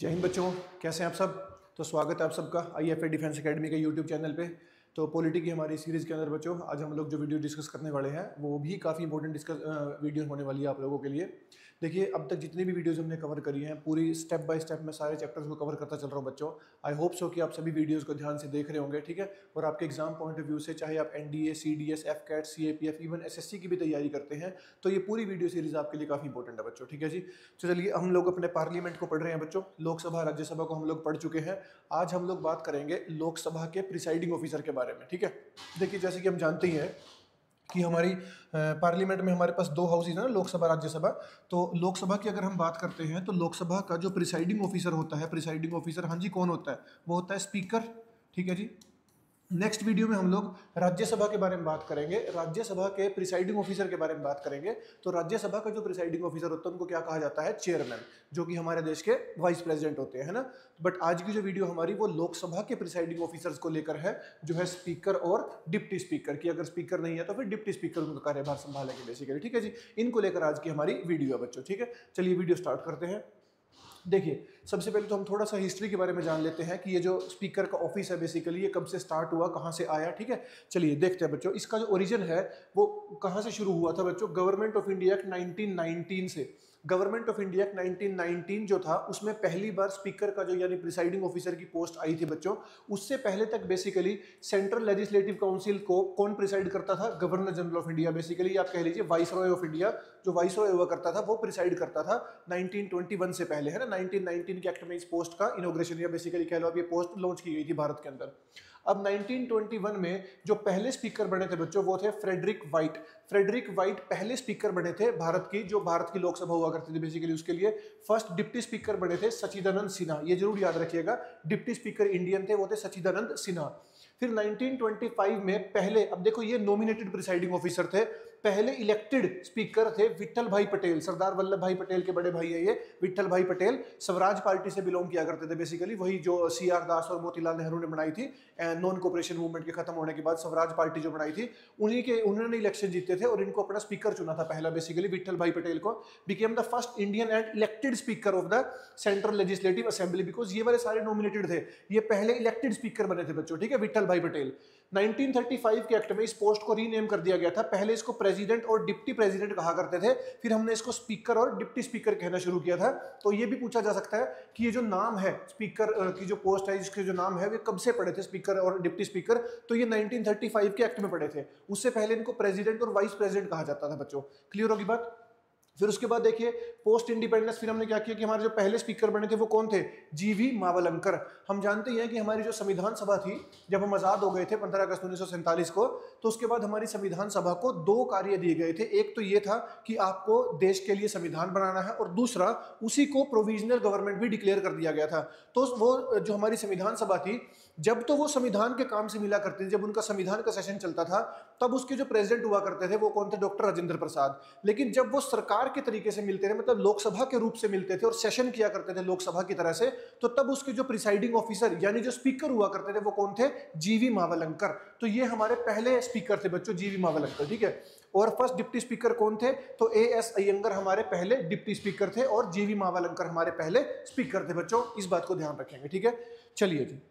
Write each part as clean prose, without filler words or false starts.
जय हिंद बच्चों, कैसे हैं आप सब। तो स्वागत है आप सबका IFA डिफेंस एकेडमी के यूट्यूब चैनल पे। तो पॉलिटी की हमारी सीरीज़ के अंदर बच्चों आज हम लोग जो वीडियो डिस्कस करने वाले हैं वो भी काफ़ी इंपॉर्टेंट वीडियो होने वाली है आप लोगों के लिए। देखिए, अब तक जितनी भी वीडियोज़ हमने कवर करी हैं पूरी स्टेप बाय स्टेप मैं सारे चैप्टर्स को कवर करता चल रहा हूँ बच्चों। आई होप सो कि आप सभी वीडियोज़ को ध्यान से देख रहे होंगे, ठीक है। और आपके एग्जाम पॉइंट ऑफ व्यू से चाहे आप NDA, CDS, FCAT, CAPF, even SSC की भी तैयारी करते हैं तो ये पूरी वीडियो सीरीज़ आपके लिए काफ़ी इंपॉर्टेंट है बच्चों, ठीक है जी। तो चलिए, हम लोग अपने पार्लियामेंट को पढ़ रहे हैं बच्चों। लोकसभा राज्यसभा को हम लोग पढ़ चुके हैं। आज हम लोग बात करेंगे लोकसभा के प्रिसाइडिंग ऑफिसर के बारे में, ठीक है। देखिए, जैसे कि हम जानते ही हैं कि हमारी पार्लियामेंट में हमारे पास दो हाउसेज हैं ना, लोकसभा राज्यसभा। तो लोकसभा की अगर हम बात करते हैं तो लोकसभा का जो प्रिसाइडिंग ऑफिसर होता है, प्रिसाइडिंग ऑफिसर, हाँ जी, कौन होता है? वो होता है स्पीकर, ठीक है जी। नेक्स्ट वीडियो में हम लोग राज्यसभा के बारे में बात करेंगे, राज्यसभा के प्रिसाइडिंग ऑफिसर के बारे में बात करेंगे। तो राज्यसभा का जो प्रिसाइडिंग ऑफिसर होता है उनको क्या कहा जाता है? चेयरमैन, जो कि हमारे देश के वाइस प्रेसिडेंट होते हैं, है ना। बट आज की जो वीडियो हमारी वो लोकसभा के प्रिसाइडिंग ऑफिसर्स को लेकर है, जो है स्पीकर और डिप्टी स्पीकर की। अगर स्पीकर नहीं है तो फिर डिप्टी स्पीकर उनका कार्यभार संभालेंगे बेसिकली, ठीक है जी। इनको लेकर आज की हमारी वीडियो है बच्चों, ठीक है। चलिए वीडियो स्टार्ट करते हैं। देखिए, सबसे पहले तो हम थोड़ा सा हिस्ट्री के बारे में जान लेते हैं कि ये जो स्पीकर का ऑफिस है बेसिकली ये कब से स्टार्ट हुआ, कहाँ से आया, ठीक है। चलिए देखते हैं बच्चों, इसका जो ओरिजिन है वो कहाँ से शुरू हुआ था बच्चों। गवर्नमेंट ऑफ इंडिया एक्ट 1919 से। गवर्नमेंट ऑफ इंडिया एक्ट 1919 जो था उसमें पहली बार स्पीकर का जो यानी प्रिसाइडिंग ऑफिसर की पोस्ट आई थी बच्चों। उससे पहले तक बेसिकली सेंट्रल लेजिस्लेटिव काउंसिल को कौन प्रिसाइड करता था? Governor general of India, basically आप कह लीजिए वाइस रॉय ऑफ इंडिया। जो वाइस रॉय हुआ करता था वो प्रिसाइड करता था 1921 से पहले, है ना। 1919 के एक्ट में इस पोस्ट का इनॉग्रेशन या बेसिकली कह लो अब ये पोस्ट लॉन्च की गई थी भारत के अंदर। अब 1921 में जो पहले स्पीकर बने थे बच्चों वो थे फ्रेडरिक वाइट। फ्रेडरिक वाइट पहले स्पीकर बने थे भारत की, जो भारत की लोकसभा हुआ करती थी बेसिकली उसके लिए। फर्स्ट डिप्टी स्पीकर बने थे सच्चिदानंद सिन्हा, ये जरूर याद रखिएगा। डिप्टी स्पीकर इंडियन थे, वो थे सच्चिदानंद सिन्हा। फिर 1925 में पहले, अब देखो ये नॉमिनेटेड प्रिसाइडिंग ऑफिसर थे, पहले इलेक्टेड स्पीकर थे विट्ठल भाई पटेल। सरदार वल्लभ भाई पटेल के बड़े भाई है ये विट्ठल भाई पटेल। स्वराज पार्टी से बिलोंग किया करते थे बेसिकली, वही जो CR दास और मोतीलाल नेहरू ने बनाई थी नॉन कोऑपरेशन मूवमेंट के खत्म होने के बाद। स्वराज पार्टी जो बनाई थी उन्होंने इलेक्शन जीते थे और इनको अपना स्पीकर चुना था पहला बेसिकली। विट्ठल भाई पटेल को became the first Indian and elected speaker of the central legislative assembly, because ये वाले सारे नॉमिनेटेड थे, ये पहले इलेक्टेड स्पीकर बने थे बच्चों, ठीक है, विट्ठल भाई पटेल। 1935 के एक्ट में इस पोस्ट को रीनेम कर दिया गया था। पहले इसको प्रेसिडेंट और डिप्टी प्रेसिडेंट कहा करते थे, फिर हमने इसको स्पीकर और डिप्टी स्पीकर कहना शुरू किया था। तो ये भी पूछा जा सकता है कि ये जो नाम है स्पीकर की जो पोस्ट है इसके जो नाम है वे कब से पड़े थे, स्पीकर और डिप्टी स्पीकर? तो ये 1935 के एक्ट में पड़े थे। उससे पहले इनको प्रेसिडेंट और वाइस प्रेसिडेंट कहा जाता था बच्चों। क्लियर होगी बात? फिर उसके बाद देखिए पोस्ट इंडिपेंडेंस फिर हमने क्या किया कि हमारे जो पहले स्पीकर बने थे वो कौन थे? GV मावलंकर। हम जानते हैं कि हमारी जो संविधान सभा थी जब हम आजाद हो गए थे 15 अगस्त 1947 को, तो उसके बाद हमारी संविधान सभा को दो कार्य दिए गए थे। एक तो ये था कि आपको देश के लिए संविधान बनाना है और दूसरा उसी को प्रोविजनल गवर्नमेंट भी डिक्लेयर कर दिया गया था। तो वो जो हमारी संविधान सभा थी जब तो वो संविधान के काम से मिला करती थी, जब उनका संविधान का सेशन चलता था तब उसके जो प्रेसिडेंट हुआ करते थे वो कौन थे? डॉक्टर राजेंद्र प्रसाद। लेकिन जब वो सरकार के तरीके से मिलते थे, मतलब लोकसभा के रूप से मिलते थे और सेशन किया करते थे लोकसभा की तरह से, तो तब उसके जो प्रिसाइडिंग ऑफिसर यानी जो स्पीकर हुआ करते थे वो कौन थे? GV मावलंकर। तो ये हमारे पहले स्पीकर थे बच्चों, GV मावलंकर, ठीक है। और फर्स्ट डिप्टी स्पीकर कौन थे? तो AS अयंगर हमारे पहले डिप्टी स्पीकर थे और GV मावलंकर हमारे पहले स्पीकर थे बच्चों। इस बात को ध्यान रखेंगे, ठीक है। चलिए जी,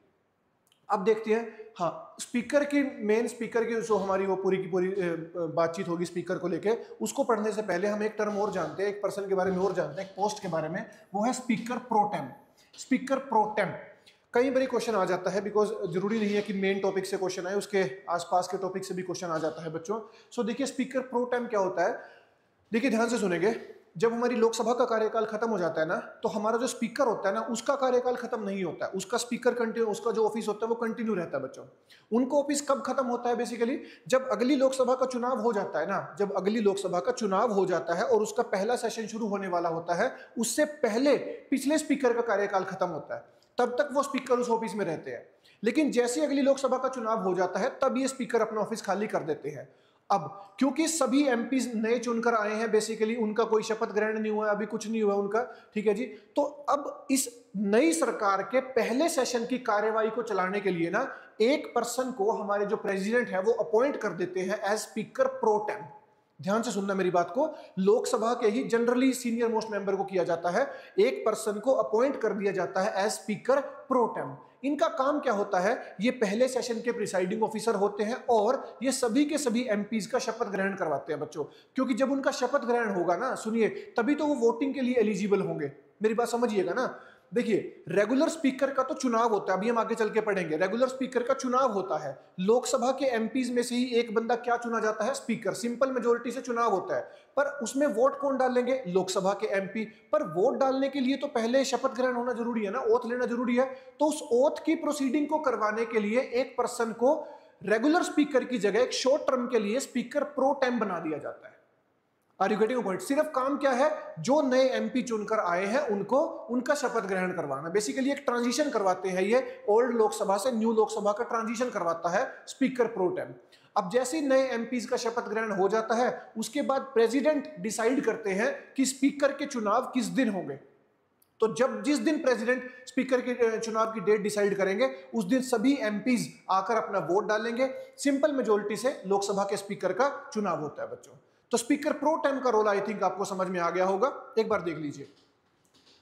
अब देखते हैं, हाँ, स्पीकर की मेन स्पीकर की जो हमारी वो पूरी की पूरी बातचीत होगी स्पीकर को लेके। उसको पढ़ने से पहले हम एक टर्म और जानते हैं, एक पर्सन के बारे में और जानते हैं, एक पोस्ट के बारे में, वो है स्पीकर प्रोटेम। स्पीकर प्रोटेम कई बार क्वेश्चन आ जाता है, बिकॉज जरूरी नहीं है कि मेन टॉपिक से क्वेश्चन आए, उसके आसपास के टॉपिक से भी क्वेश्चन आ जाता है बच्चों। सो देखिए स्पीकर प्रोटेम क्या होता है, देखिए ध्यान से सुनेंगे। जब हमारी लोकसभा का कार्यकाल खत्म हो जाता है ना, तो हमारा जो स्पीकर होता है ना उसका कार्यकाल खत्म नहीं होता है, उसका स्पीकर कंटिन्यू, उसका जो ऑफिस होता है वो कंटिन्यू रहता है बच्चों। उनको ऑफिस कब खत्म होता है? बेसिकली जब अगली लोकसभा का चुनाव हो जाता है ना, जब अगली लोकसभा का चुनाव हो जाता है और उसका पहला सेशन शुरू होने वाला होता है, उससे पहले पिछले स्पीकर का कार्यकाल खत्म होता है, तब तक वो स्पीकर उस ऑफिस में रहते हैं। लेकिन जैसे अगली लोकसभा का चुनाव हो जाता है तब ये स्पीकर अपना ऑफिस खाली कर देते हैं। अब क्योंकि सभी MP नए चुनकर आए हैं, बेसिकली उनका कोई शपथ ग्रहण नहीं हुआ, अभी कुछ नहीं हुआ उनका, ठीक है जी। तो अब इस नई सरकार के पहले सेशन की कार्यवाही को चलाने के लिए ना एक पर्सन को हमारे जो प्रेसिडेंट है वो अपॉइंट कर देते हैं एज स्पीकर प्रोटेम। ध्यान से सुनना मेरी बात को, लोकसभा के ही जनरली सीनियर मोस्ट मेंबर को किया जाता है, एक पर्सन को अपॉइंट कर दिया जाता है एज स्पीकर प्रो टेम। इनका काम क्या होता है, ये पहले सेशन के प्रिसाइडिंग ऑफिसर होते हैं और ये सभी के सभी एमपीज का शपथ ग्रहण करवाते हैं बच्चों, क्योंकि जब उनका शपथ ग्रहण होगा ना, सुनिए, तभी तो वो वोटिंग के लिए एलिजिबल होंगे। मेरी बात समझिएगा ना। देखिए, रेगुलर स्पीकर का तो चुनाव होता है, अभी हम आगे चल के पढ़ेंगे, रेगुलर स्पीकर का चुनाव होता है। लोकसभा के एमपीज में से ही एक बंदा क्या चुना जाता है, स्पीकर, सिंपल मेजोरिटी से चुनाव होता है। पर उसमें वोट कौन डालेंगे, लोकसभा के एमपी। पर वोट डालने के लिए तो पहले शपथ ग्रहण होना जरूरी है ना, ओथ लेना जरूरी है। तो उस ओथ की प्रोसीडिंग को करवाने के लिए एक पर्सन को रेगुलर स्पीकर की जगह एक शॉर्ट टर्म के लिए स्पीकर प्रो टेम बना दिया जाता है। Are you getting point? सिर्फ काम क्या है, जो नए एमपी चुनकर आए हैं उनको उनका शपथ ग्रहण करवाना। बेसिकली एक ट्रांजिशन करवाते हैं, ये ओल्ड लोकसभा से न्यू लोकसभा का ट्रांजिशन करवाता है स्पीकर प्रो टेम। अब जैसे ही नए एमपीज का शपथ ग्रहण हो जाता है, उसके बाद प्रेसिडेंट डिसाइड करते हैं कि स्पीकर के चुनाव किस दिन होंगे। तो जब जिस दिन प्रेसिडेंट स्पीकर के चुनाव की डेट डिसाइड करेंगे, उस दिन सभी एमपीज आकर अपना वोट डालेंगे। सिंपल मेजोरिटी से लोकसभा के स्पीकर का चुनाव होता है बच्चों। तो स्पीकर प्रो टेम का रोल आई थिंक आपको समझ में आ गया होगा। एक बार देख लीजिए,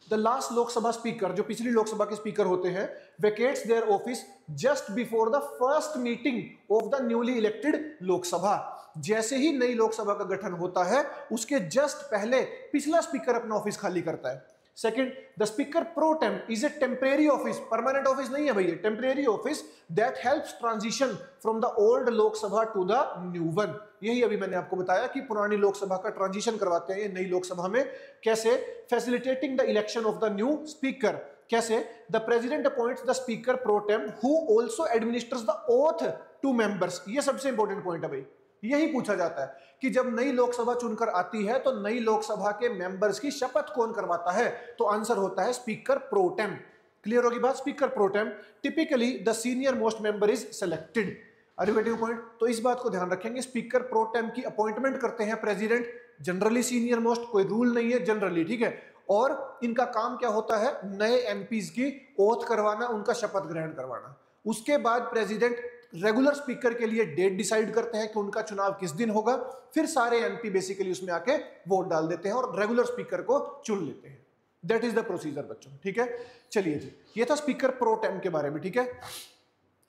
द लास्ट लोकसभा स्पीकर, जो पिछली लोकसभा के स्पीकर होते हैं, vacates their office just before the first meeting of the newly elected Lok Sabha. जैसे ही नई लोकसभा का गठन होता है, उसके जस्ट पहले पिछला स्पीकर अपना ऑफिस खाली करता है। Second, the speaker pro tem is a temporary office, permanent office नहीं है भैया, temporary office that helps transition from the old Lok Sabha to the new one. यही अभी मैंने आपको बताया कि पुरानी लोकसभा का ट्रांजिशन करवाते हैं ये नई लोकसभा में। कैसे? Facilitating the election of the new speaker. कैसे? The president appoints the speaker pro tem who also administers the oath to members. ये सबसे इंपॉर्टेंट पॉइंट है भाई, यही पूछा जाता है कि जब नई लोकसभा चुनकर आती है तो नई लोकसभा के मेंबर्स की शपथ कौन करवाता है, तो आंसर होता है स्पीकर प्रो टेम। क्लियर होगी बात? Speaker pro tem, typically the senior most member is selected. Are you getting point? तो इस बात को ध्यान रखेंगे, स्पीकर प्रो टेम की अपॉइंटमेंट करते हैं प्रेसिडेंट, जनरली सीनियर मोस्ट, कोई रूल नहीं है, जनरली, ठीक है। और इनका काम क्या होता है, नए एमपीज की ओथ करवाना, उनका शपथ ग्रहण करवाना। उसके बाद प्रेसिडेंट रेगुलर स्पीकर के लिए डेट डिसाइड करते हैं कि उनका चुनाव किस दिन होगा, फिर सारे एमपी बेसिकली उसमें आके वोट डाल देते हैं और रेगुलर स्पीकर को चुन लेते हैं। दैट इज द प्रोसीजर बच्चों, ठीक है। चलिए जी, ये था स्पीकर प्रो टेम के बारे में, ठीक है।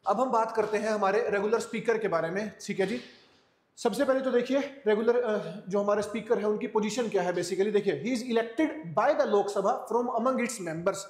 अब हम बात करते हैं हमारे रेगुलर स्पीकर के बारे में, ठीक है जी। सबसे पहले तो देखिए, रेगुलर जो हमारे स्पीकर है उनकी पोजीशन क्या है। बेसिकली देखिए, he is elected by the Lok Sabha from among its members.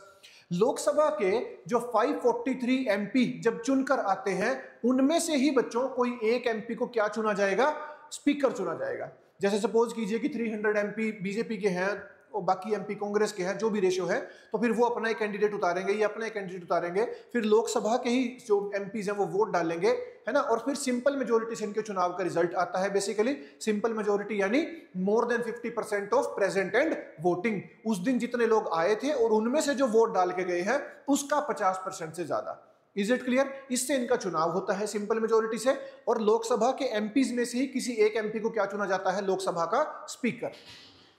Lok Sabha के जो 543 एमपी जब चुनकर आते हैं, उनमें से ही बच्चों कोई एक एमपी को क्या चुना जाएगा, स्पीकर चुना जाएगा। जैसे सपोज कीजिए कि 300 एमपी बीजेपी के हैं और बाकी एमपी कांग्रेस के हैं, जो भी रेशियो है, तो फिर वो अपना एक कैंडिडेट उतारेंगे, ये अपना एक कैंडिडेट उतारेंगे, फिर लोकसभा के ही जो एमपीज हैं वो वोट डालेंगे, है ना। और फिर सिंपल मेजोरिटी से इनके चुनाव का रिजल्ट आता है। बेसिकली सिंपल मेजोरिटी यानी more than 50% of present and voting. उस दिन जितने लोग आए थे और उनमें से जो वोट डाल के गए हैं उसका 50% से ज्यादा। Is it clear? इससे इनका चुनाव होता है सिंपल मेजोरिटी से, और लोकसभा के एमपीज में से ही किसी एक एमपी को क्या चुना जाता है, लोकसभा का स्पीकर।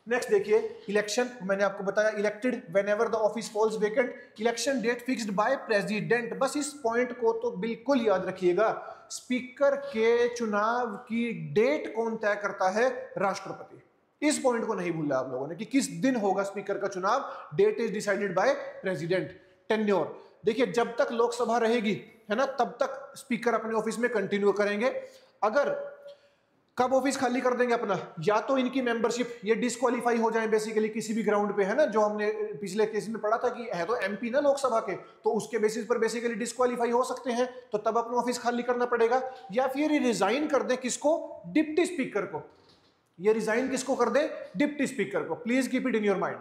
नेक्स्ट देखिए, इलेक्शन, मैंने आपको बताया elected whenever the office falls vacant, election date fixed by president. बस इस पॉइंट को तो बिल्कुल याद रखिएगा, स्पीकर के चुनाव की डेट कौन तय करता है, राष्ट्रपति। इस पॉइंट को नहीं भूलना आप लोगों ने कि किस दिन होगा स्पीकर का चुनाव, date is decided by president. Tenure, देखिए जब तक लोकसभा रहेगी, है ना, तब तक स्पीकर अपने ऑफिस में कंटिन्यू करेंगे। अगर कब ऑफिस खाली कर देंगे अपना, या तो इनकी मेंबरशिप ये डिस्क्वालीफाई हो जाए बेसिकली किसी भी ग्राउंड पे, है ना, जो हमने पिछले केस में पढ़ा था कि है तो एमपी ना लोकसभा के, तो उसके बेसिस पर बेसिकली डिस्क्वालीफाई हो सकते हैं, तो तब अपना ऑफिस खाली करना पड़ेगा। या फिर ये रिजाइन कर दे, किसको, डिप्टी स्पीकर को। ये रिजाइन किसको कर दे, डिप्टी स्पीकर को। Please keep it in your mind,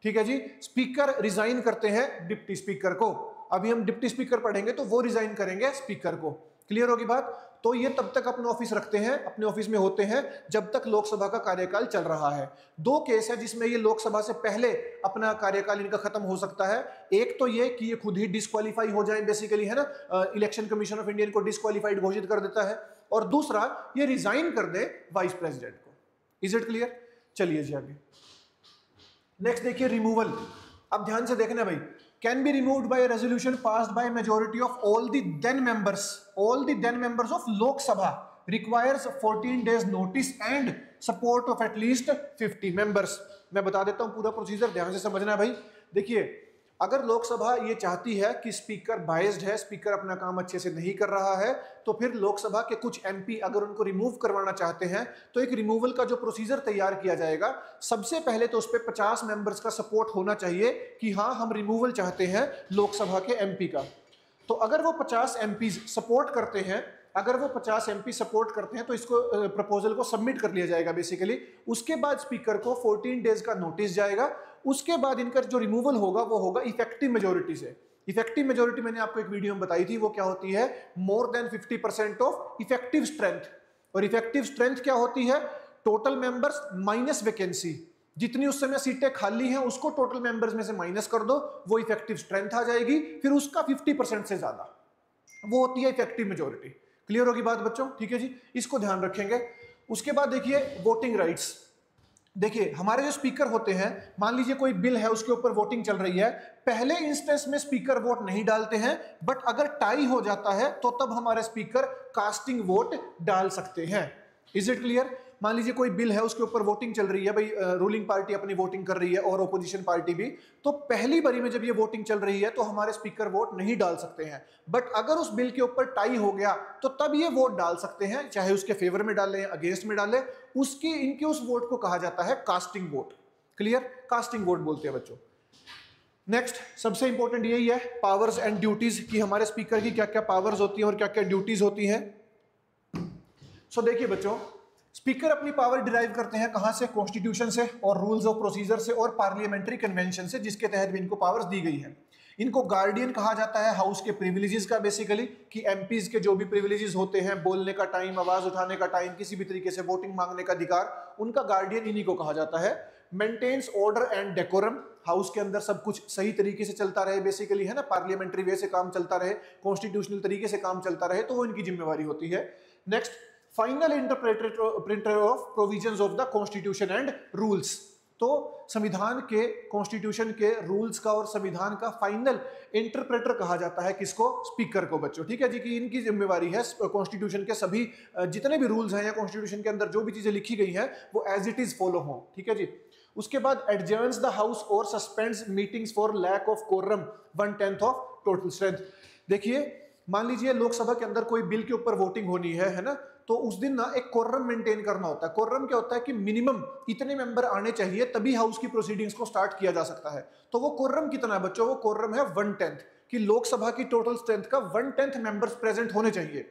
ठीक है जी। स्पीकर रिजाइन करते हैं डिप्टी स्पीकर को। अभी हम डिप्टी स्पीकर पढ़ेंगे तो वो रिजाइन करेंगे स्पीकर को। क्लियर होगी बात? तो ये तब तक अपना ऑफिस रखते हैं, अपने ऑफिस में होते हैं जब तक लोकसभा का कार्यकाल चल रहा है। दो केस है जिसमें ये लोकसभा से पहले अपना कार्यकाल इनका खत्म हो सकता है। एक तो ये कि ये खुद ही डिस्क्वालीफाई हो जाए बेसिकली, है ना, इलेक्शन कमीशन ऑफ इंडिया को डिस्क्वालीफाइड घोषित कर देता है, और दूसरा ये रिजाइन कर दे वाइस प्रेसिडेंट को। Is it clear? चलिए जी आगे। नेक्स्ट देखिए, रिमूवल। अब ध्यान से देखना भाई, can be removed by a resolution passed by a majority of all the then members of Lok Sabha, requires 14 days notice and support of at least 50 members. मैं बता देता हूं पूरा प्रोसीजर, ध्यान से समझना है भाई। देखिए, अगर लोकसभा ये चाहती है कि स्पीकर बायस्ड है, स्पीकर अपना काम अच्छे से नहीं कर रहा है, तो फिर लोकसभा के कुछ एमपी अगर उनको रिमूव करवाना चाहते हैं तो एक रिमूवल का जो प्रोसीजर तैयार किया जाएगा, सबसे पहले तो उस पर 50 मेंबर्स का सपोर्ट होना चाहिए कि हाँ हम रिमूवल चाहते हैं लोकसभा के एमपी का। तो अगर वो 50 एमपी सपोर्ट करते हैं, अगर वो 50 एमपी सपोर्ट करते हैं तो इसको प्रपोजल को सबमिट कर लिया जाएगा बेसिकली। उसके बाद स्पीकर को 14 डेज का नोटिस जाएगा। उसके बाद इनका जो रिमूवल होगा वो होगा इफेक्टिव मेजोरिटी से। इफेक्टिव मेजोरिटी मैंने आपको एक वीडियो में बताई थी, वो क्या होती है, more than 50% of effective strength. और इफेक्टिव स्ट्रेंथ क्या होती है, टोटल मेंबर्स माइनस वैकेंसी। जितनी उस समय सीटें खाली हैं उसको टोटल मेंबर्स में से माइनस कर दो, वो इफेक्टिव स्ट्रेंथ आ जाएगी, फिर उसका 50% से ज्यादा, वो होती है इफेक्टिव मेजोरिटी। क्लियर होगी बात बच्चों? ठीक है जी, इसको ध्यान रखेंगे। उसके बाद देखिए वोटिंग राइट्स। देखिए हमारे जो स्पीकर होते हैं, मान लीजिए कोई बिल है उसके ऊपर वोटिंग चल रही है, पहले इंस्टेंस में स्पीकर वोट नहीं डालते हैं, बट अगर टाई हो जाता है तो तब हमारे स्पीकर कास्टिंग वोट डाल सकते हैं। Is it clear? मान लीजिए कोई बिल है उसके ऊपर वोटिंग चल रही है, भाई रूलिंग पार्टी अपनी वोटिंग कर रही है और ओपोजिशन पार्टी भी, तो पहली बारी में जब ये वोटिंग चल रही है तो हमारे स्पीकर वोट नहीं डाल सकते हैं। बट अगर उस बिल के ऊपर टाई हो गया तो तब ये वोट डाल सकते हैं, चाहे उसके फेवर में डालें अगेंस्ट में डालें, उसकी इनके उस वोट को कहा जाता है casting vote. Clear? Casting vote बोलते हैं बच्चों। नेक्स्ट सबसे इंपॉर्टेंट यही है पावर्स एंड ड्यूटीज, कि हमारे स्पीकर की क्या क्या पावर्स होती हैं और क्या क्या ड्यूटीज होती हैं। सो देखिए बच्चों, स्पीकर अपनी पावर डिराइव करते हैं कहां से, कॉन्स्टिट्यूशन से और रूल्स ऑफ प्रोसीजर से और पार्लियामेंट्री कन्वेंशन से, जिसके तहत भी इनको पावर्स दी गई है। इनको गार्डियन कहा जाता है हाउस के प्रिविलेजेस का बेसिकली, कि एमपीज के जो भी प्रिविलेजेस होते हैं, बोलने का टाइम, आवाज उठाने का टाइम, किसी भी तरीके से वोटिंग मांगने का अधिकार, उनका गार्डियन इन्हीं को कहा जाता है। Maintains order and decorum, house के अंदर सब कुछ सही तरीके से चलता रहे बेसिकली, है ना, पार्लियामेंट्री वे से काम चलता रहे, कॉन्स्टिट्यूशनल तरीके से काम चलता रहे, तो वो इनकी जिम्मेवारी होती है। Next, final interpreter of provisions of the constitution and rules, तो संविधान के, कॉन्स्टिट्यूशन के रूल्स का और संविधान का फाइनल इंटरप्रेटर कहा जाता है किसको, स्पीकर को बच्चों। ठीक है जी, कि इनकी जिम्मेवारी है कॉन्स्टिट्यूशन के सभी जितने भी रूल्स हैं या कॉन्स्टिट्यूशन के अंदर जो भी चीजें लिखी गई हैं वो एज इट इज फॉलो हो। ठीक है जी। उसके बाद एडजर्न्स द हाउस और suspends meetings for lack of quorum 1/10 of total strength. देखिए मान लीजिए लोकसभा के अंदर कोई बिल के ऊपर वोटिंग होनी है ना, तो उस दिन ना एक कोरम मेंटेन करना होता है। कोरम क्या होता है कि मिनिमम इतने मेंबर आने चाहिए तभी हाउस की प्रोसीडिंग्स को स्टार्ट किया जा सकता है। तो वो कोरम कितना है बच्चों, वो कोरम है 1/10, कि लोकसभा की टोटल स्ट्रेंथ का 1/10 मेंबर्स प्रेजेंट होने चाहिए।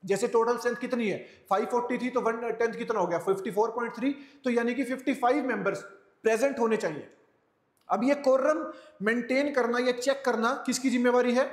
जैसे टोटल स्ट्रेंथ कितनी है 540 थी, तो 1/10 कितना हो गया 54.3, तो यानी कि 55 मेंबर्स प्रेजेंट होने चाहिए। अब ये कोरम मेंटेन करना या चेक करना किसकी जिम्मेवारी है,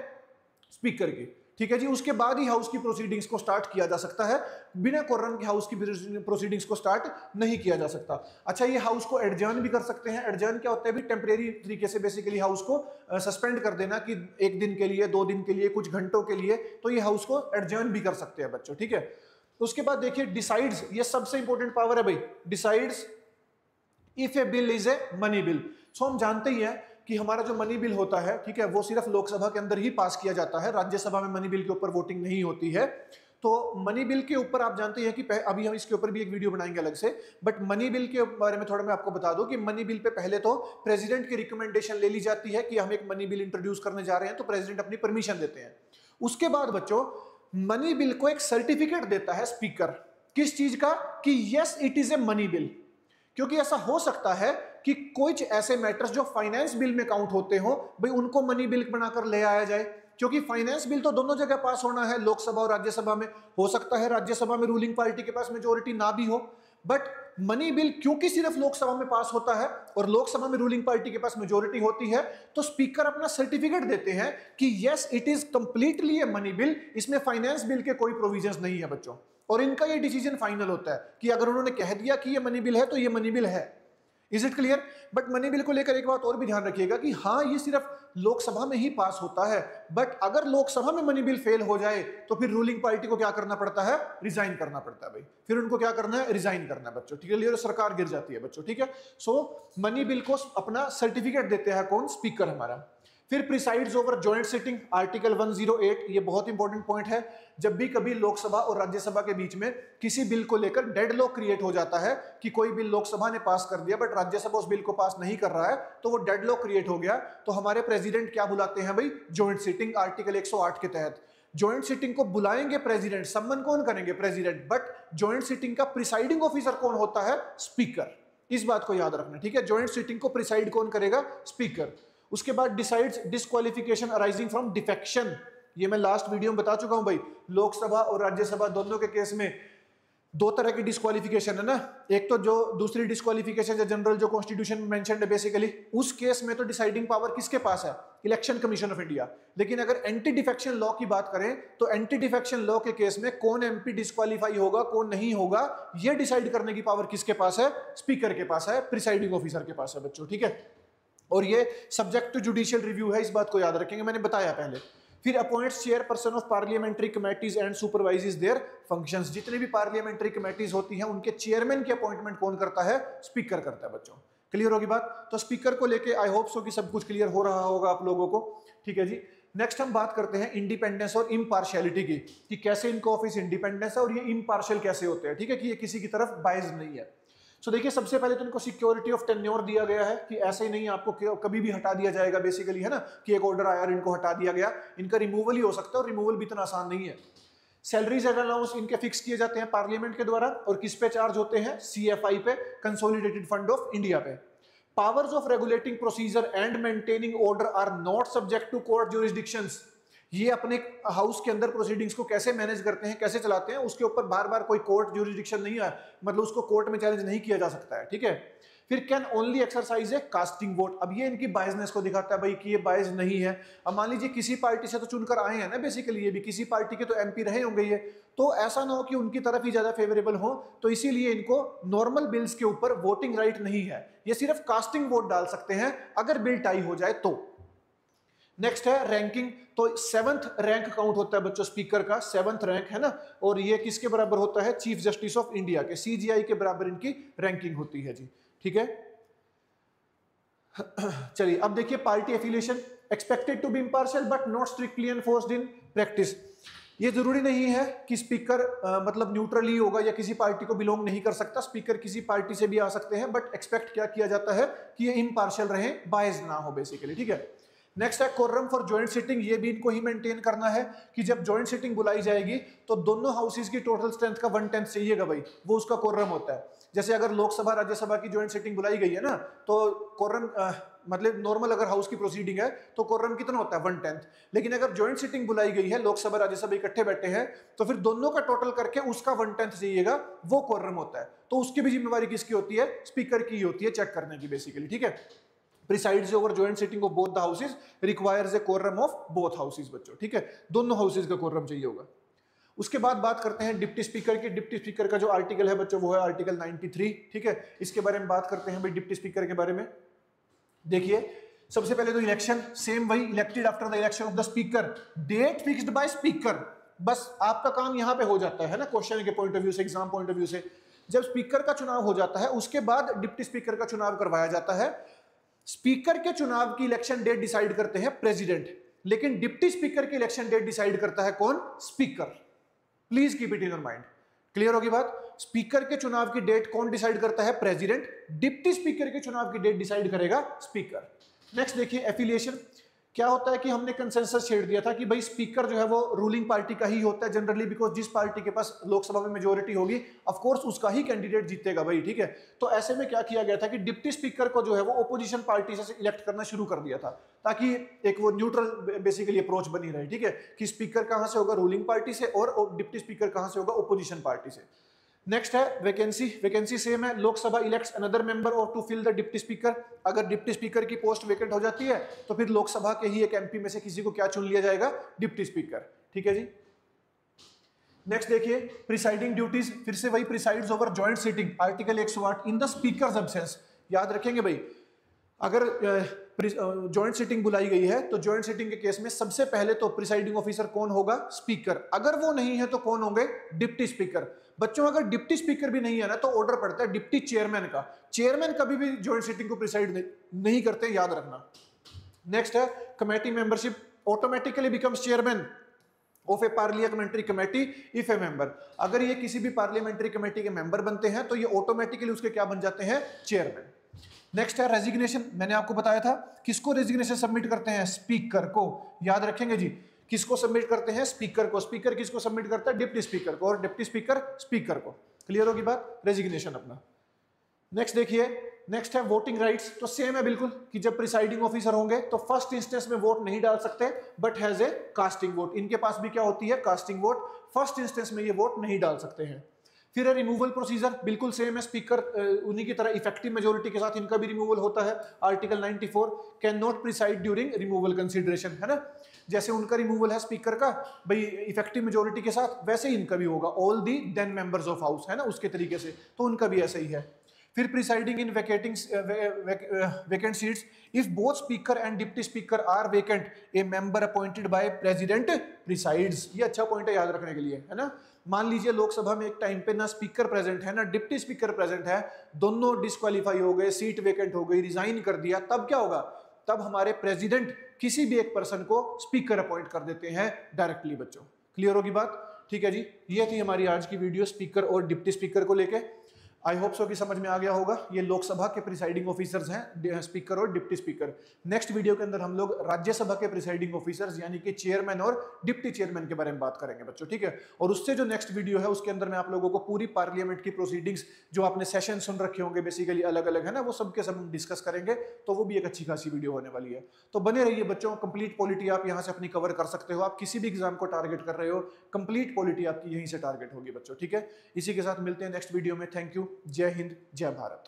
स्पीकर की। ठीक है जी। उसके बाद ही हाउस की प्रोसीडिंग्स को स्टार्ट किया जा सकता है, बिना कोरम के हाउस की प्रोसीडिंग्स को स्टार्ट नहीं किया जा सकता। अच्छा, ये हाउस को एडजर्न भी कर सकते हैं। एडजर्न क्या होता है भी, टेम्परेरी तरीके से बेसिकली हाउस को सस्पेंड कर देना, कि 1 दिन के लिए, 2 दिन के लिए, कुछ घंटों के लिए, तो ये हाउस को एडजर्न भी कर सकते हैं बच्चों। ठीक है। तो उसके बाद देखिए डिसाइड्स, ये सबसे इंपॉर्टेंट पावर है भाई, decides if a bill is a money bill. So हम जानते ही हैं कि हमारा जो मनी बिल होता है, ठीक है, वो सिर्फ लोकसभा के अंदर ही पास किया जाता है, राज्यसभा में मनी बिल के ऊपर वोटिंग नहीं होती है। तो मनी बिल के ऊपर आप जानते हैं कि अभी हम इसके ऊपर भी एक वीडियो बनाएंगे अलग से, बट मनी बिल के बारे में थोड़ा मैं आपको बता दूं कि मनी बिल पे पहले तो प्रेसिडेंट की रिकमेंडेशन ले ली जाती है कि हम एक मनी बिल इंट्रोड्यूस करने जा रहे हैं, तो प्रेसिडेंट अपनी परमिशन देते हैं। उसके बाद बच्चों मनी बिल को एक सर्टिफिकेट देता है स्पीकर, किस चीज का, कि yes it is a money bill. क्योंकि ऐसा हो सकता है कि कुछ ऐसे मैटर्स जो फाइनेंस बिल में काउंट होते हो, भाई उनको मनी बिल बनाकर ले आया जाए, क्योंकि फाइनेंस बिल तो दोनों जगह पास होना है, लोकसभा और राज्यसभा में। हो सकता है राज्यसभा में रूलिंग पार्टी के पास मेजोरिटी ना भी हो, बट मनी बिल क्योंकि सिर्फ लोकसभा में पास होता है और लोकसभा में रूलिंग पार्टी के पास मेजोरिटी होती है, तो स्पीकर अपना सर्टिफिकेट देते हैं कि yes it is completely A money bill, इसमें फाइनेंस बिल के कोई प्रोविजंस नहीं है बच्चों। और इनका ये डिसीजन फाइनल होता है कि अगर उन्होंने कह दिया कि ये मनी बिल है तो ये मनी बिल है। Is it clear? But money bill को लेकर एक बात और भी ध्यान रखिएगा कि हाँ ये सिर्फ लोकसभा में ही पास होता है, बट अगर लोकसभा में मनी बिल फेल हो जाए तो फिर रूलिंग पार्टी को क्या करना पड़ता है, रिजाइन करना पड़ता है भाई। फिर उनको क्या करना है, रिजाइन करना है बच्चों। ठीक है, सरकार गिर जाती है बच्चों। ठीक है। सो मनी बिल को अपना सर्टिफिकेट देते हैं कौन, स्पीकर हमारा। फिर presides over joint sitting, article 108, ये बहुत इंपॉर्टेंट पॉइंट है। जब भी कभी लोकसभा और राज्यसभा के बीच में किसी बिल को लेकर डेडलॉक क्रिएट हो जाता है कि कोई बिल लोकसभा ने पास कर दिया बट राज्यसभा उस बिल को पास नहीं कर रहा है, तो वो डेडलॉक क्रिएट हो गया, तो हमारे प्रेसिडेंट क्या बुलाते हैं भाई, जॉइंट सिटिंग, आर्टिकल 108 के तहत। जॉइंट सिटिंग को बुलाएंगे प्रेसिडेंट, सम्मन कौन करेंगे, प्रेसिडेंट, बट जॉइंट सिटिंग का प्रिसाइडिंग ऑफिसर कौन होता है, स्पीकर। इस बात को याद रखना, ठीक है। जॉइंट सिटिंग को प्रिसाइड कौन करेगा, स्पीकर। उसके बाद decides disqualification arising from defection, ये मैं लास्ट वीडियो में बता चुका हूं भाई। लोकसभा और राज्यसभा दोनों के केस में दो तरह की डिस्क्वालिफिकेशन है ना, एक तो जो दूसरी डिस्क्वालिफिकेशन जनरल जो कॉन्स्टिट्यूशन में मेंशन्ड है बेसिकली, उस केस में तो डिसाइडिंग पावर किसके पास है, इलेक्शन कमीशन ऑफ इंडिया। लेकिन अगर एंटी डिफेक्शन लॉ की बात करें तो एंटी डिफेक्शन लॉ के केस में कौन एमपी डिस्क्वालीफाई होगा कौन नहीं होगा, यह डिसाइड करने की पावर किसके पास है, स्पीकर के पास है, प्रिसाइडिंग ऑफिसर के पास है बच्चों, ठीक है। और ये सब्जेक्ट टू जुडिशियल रिव्यू है, इस बात को याद रखेंगे, मैंने बताया पहले। फिर appoints chairperson of parliamentary committees and supervises their functions, जितने भी पार्लियामेंट्री कमेटीज होती हैं उनके चेयरमैन की अपॉइंटमेंट कौन करता है, स्पीकर करता है बच्चों। क्लियर होगी बात। तो स्पीकर को लेके आई होप सो कि सब कुछ क्लियर हो रहा होगा आप लोगों को, ठीक है जी। नेक्स्ट हम बात करते हैं इंडिपेंडेंस और इम्पार्शियलिटी की, कि कैसे इनको ऑफिस इंडिपेंडेंस है और ये इम्पार्शियल कैसे होते हैं, ठीक है, कि ये किसी की तरफ बायस नहीं है। सो देखिए, सबसे पहले तो इनको सिक्योरिटी ऑफ टेन्योर दिया गया है कि ऐसे ही नहीं आपको कभी भी हटा दिया जाएगा बेसिकली, है ना, कि एक ऑर्डर आया और इनको हटा दिया गया, इनका रिमूवल ही हो सकता है और रिमूवल भी इतना आसान नहीं है। सैलरीज एंड अलाउंस इनके फिक्स किए जाते हैं पार्लियामेंट के द्वारा, और किस पे चार्ज होते हैं, सीएफआई पे, कंसोलिडेटेड फंड ऑफ इंडिया पे। Powers of regulating procedure and maintaining order are not subject to court jurisdictions, ये अपने हाउस के अंदर प्रोसीडिंग्स को कैसे मैनेज करते हैं, कैसे चलाते हैं, उसके ऊपर बार बार कोई कोर्ट ज्यूरिसडिक्शन नहीं है, मतलब उसको कोर्ट में चैलेंज नहीं किया जा सकता है, ठीक है। फिर can only exercise A casting vote, अब ये इनकी बायसनेस को दिखाता है भाई कि ये बायस नहीं है। अब मान लीजिए किसी पार्टी से तो चुनकर आए हैं ना बेसिकली, ये भी किसी पार्टी के तो एमपी रहे होंगे ये, तो ऐसा ना हो कि उनकी तरफ ही ज्यादा फेवरेबल हो, तो इसीलिए इनको नॉर्मल बिल्स के ऊपर वोटिंग राइट नहीं है, ये सिर्फ कास्टिंग वोट डाल सकते हैं अगर बिल टाई हो जाए तो। नेक्स्ट है रैंकिंग, तो 7th रैंक काउंट होता है बच्चों स्पीकर का, 7th रैंक है ना, और ये किसके बराबर होता है, चीफ जस्टिस ऑफ इंडिया के, सीजीआई के बराबर इनकी रैंकिंग होती है जी, ठीक है। चलिए अब देखिए party affiliation, expected to be impartial but not strictly enforced in practice, ये जरूरी नहीं है कि स्पीकर मतलब न्यूट्रल ही होगा या किसी पार्टी को बिलोंग नहीं कर सकता, स्पीकर किसी पार्टी से भी आ सकते हैं, बट एक्सपेक्ट क्या किया जाता है कि ये इम्पार्शियल रहे, बायस ना हो बेसिकली, ठीक है। नेक्स्ट है कोरम फॉर ज्वाइंट सिटिंग, ये भी इनको ही मेंटेन करना है कि जब ज्वाइंट सिटिंग बुलाई जाएगी तो दोनों हाउसेज की टोटल स्ट्रेंथ का 1/10 चाहिएगा भाई, वो उसका कोरम होता है। जैसे अगर लोकसभा राज्यसभा की ज्वाइंट सिटिंग बुलाई गई है ना, तो कोरम मतलब नॉर्मल अगर हाउस की प्रोसीडिंग है तो कोरम कितना होता है, 1/10, लेकिन अगर ज्वाइंट सिटिंग बुलाई गई है, लोकसभा राज्यसभा इकट्ठे बैठे हैं, तो फिर दोनों का टोटल करके उसका 1/10 चाहिएगा, वो कोरम होता है। तो उसकी भी जिम्मेवारी किसकी होती है, स्पीकर की होती है चेक करने की बेसिकली, ठीक है। Presides over joint sitting of both the houses, requires a quorum of both houses बच्चों, ठीक है, दोनों हाउसेज का कोरम चाहिए होगा। उसके बाद बात करते हैं डिप्टी स्पीकर की। डिप्टी स्पीकर का जो आर्टिकल है बच्चों वो है आर्टिकल 93, ठीक है, इसके बारे में बात करते हैं भाई डिप्टी स्पीकर के बारे में। देखिए सबसे पहले तो इलेक्शन, सेम वही, elected after the election of the speaker, date fixed by speaker, बस आपका काम यहाँ पे हो जाता है ना, क्वेश्चन के पॉइंट ऑफ व्यू से, एग्जाम पॉइंट ऑफ व्यू से। जब स्पीकर का चुनाव हो जाता है उसके बाद डिप्टी स्पीकर का चुनाव करवाया जाता है। स्पीकर के चुनाव की इलेक्शन डेट डिसाइड करते हैं प्रेसिडेंट, लेकिन डिप्टी स्पीकर की इलेक्शन डेट डिसाइड करता है कौन, speaker. Please keep it in your mind, clear होगी बात। स्पीकर के चुनाव की डेट कौन डिसाइड करता है, प्रेसिडेंट, डिप्टी स्पीकर के चुनाव की डेट डिसाइड करेगा स्पीकर। नेक्स्ट देखिए एफिलिएशन, क्या होता है कि हमने कंसेंसस छेड़ दिया था कि भाई स्पीकर जो है वो रूलिंग पार्टी का ही होता है जनरली, बिकॉज जिस पार्टी के पास लोकसभा में मेजोरिटी होगी ऑफ कोर्स उसका ही कैंडिडेट जीतेगा भाई, ठीक है। तो ऐसे में क्या किया गया था कि डिप्टी स्पीकर को जो है वो ओपोजिशन पार्टी से इलेक्ट करना शुरू कर दिया था, ताकि एक वो न्यूट्रल बेसिकली अप्रोच बनी रहे, ठीक है, कि स्पीकर कहां से होगा, रूलिंग पार्टी से, और डिप्टी स्पीकर कहां से होगा, ओपोजिशन पार्टी से। नेक्स्ट है वैकेंसी, वैकेंसी सेम है, लोकसभा इलेक्ट्स अनदर मेंबर और to fill the deputy speaker, अगर डिप्टी स्पीकर की पोस्ट वेकेंट हो जाती है तो फिर लोकसभा के ही एक एमपी में से किसी को क्या चुन लिया जाएगा, डिप्टी स्पीकर, ठीक है जी। नेक्स्ट देखिए प्रिसाइडिंग ड्यूटीज, फिर से वही, presides over joint sitting, article 108 in the speakers absence, याद रखेंगे भाई, अगर जॉइंट सिटिंग बुलाई गई है तो जॉइंट सिटिंग के केस में सबसे पहले तो प्रिसाइडिंग ऑफिसर कौन होगा, स्पीकर, अगर वो नहीं है तो कौन होंगे, डिप्टी स्पीकर। बच्चों अगर डिप्टी स्पीकर भी नहीं है ना तो ऑर्डर पड़ता है डिप्टी चेयरमैन का, चेयरमैन कभी भी जॉइंट सिटिंग को प्रिसाइड नहीं करते, याद रखना। नेक्स्ट है committee membership automatically becomes chairman of A parliamentary committee if A member. अगर ये किसी भी पार्लियामेंट्री कमेटी के मेंबर बनते हैं तो ये ऑटोमेटिकली उसके क्या बन जाते हैं, चेयरमैन। नेक्स्ट है रेजिग्नेशन। मैंने आपको बताया था किसको रेजिग्नेशन सबमिट करते हैं, स्पीकर को। याद रखेंगे जी, किसको सबमिट करते हैं, स्पीकर को। स्पीकर किसको सबमिट करता है, डिप्टी स्पीकर को, और डिप्टी स्पीकर स्पीकर को। क्लियर होगी बात, रेजिग्नेशन अपना। नेक्स्ट देखिए, नेक्स्ट है वोटिंग राइट्स। तो सेम है बिल्कुल कि जब प्रिसाइडिंग ऑफिसर होंगे तो फर्स्ट इंस्टेंस में वोट नहीं डाल सकते but has a casting vote. इनके पास भी क्या होती है, कास्टिंग वोट। फर्स्ट इंस्टेंस में ये वोट नहीं डाल सकते हैं। फिर है रिमूवल प्रोसीजर, बिल्कुल सेम है, स्पीकर उन्हीं की तरह इफेक्टिव मेजोरिटी के साथ इनका भी रिमूवल होता है। Article 94 can not preside during removal consideration, है ना। जैसे उनका रिमूवल है स्पीकर का भाई इफेक्टिव मेजोरिटी के साथ, वैसे ही इनका भी होगा, all the then members of house, है ना, उसके तरीके से। तो उनका भी ऐसा ही है। फिर presiding in vacant seats if both speaker and deputy speaker are vacant a member appointed by president presides. ये अच्छा पॉइंट है याद रखने के लिए, है ना। मान लीजिए लोकसभा में एक टाइम पे ना स्पीकर प्रेजेंट है ना डिप्टी स्पीकर प्रेजेंट है, दोनों डिस्क्वालीफाई हो गए, सीट वैकेंट हो गई, रिजाइन कर दिया, तब क्या होगा, तब हमारे प्रेसिडेंट किसी भी एक पर्सन को स्पीकर अपॉइंट कर देते हैं डायरेक्टली। बच्चों क्लियर होगी बात, ठीक है जी। ये थी हमारी आज की वीडियो स्पीकर और डिप्टी स्पीकर को लेके। आई होप सो कि समझ में आ गया होगा। ये लोकसभा के प्रिसाइडिंग ऑफिसर्स हैं, स्पीकर और डिप्टी स्पीकर। नेक्स्ट वीडियो के अंदर हम लोग राज्यसभा के प्रिसाइडिंग ऑफिसर्स यानी कि चेयरमैन और डिप्टी चेयरमैन के बारे में बात करेंगे बच्चों, ठीक है। और उससे जो नेक्स्ट वीडियो है उसके अंदर मैं आप लोगों को पूरी पार्लियामेंट की प्रोसीडिंग्स, जो आपने सेशन सुन रखे होंगे बेसिकली अलग अलग, है ना, वो सब के सब डिस्कस करेंगे। तो वो भी एक अच्छी खासी वीडियो होने वाली है। तो बने रहिए बच्चों। कंप्लीट पॉलिटी आप यहाँ से अपनी कवर कर सकते हो। आप किसी भी एग्जाम को टारगेट कर रहे हो, कंप्लीट पॉलिटी आपकी यहीं से टारगेट होगी बच्चों, ठीक है। इसी के साथ मिलते हैं नेक्स्ट वीडियो में। Thank you. जय हिंद, जय भारत।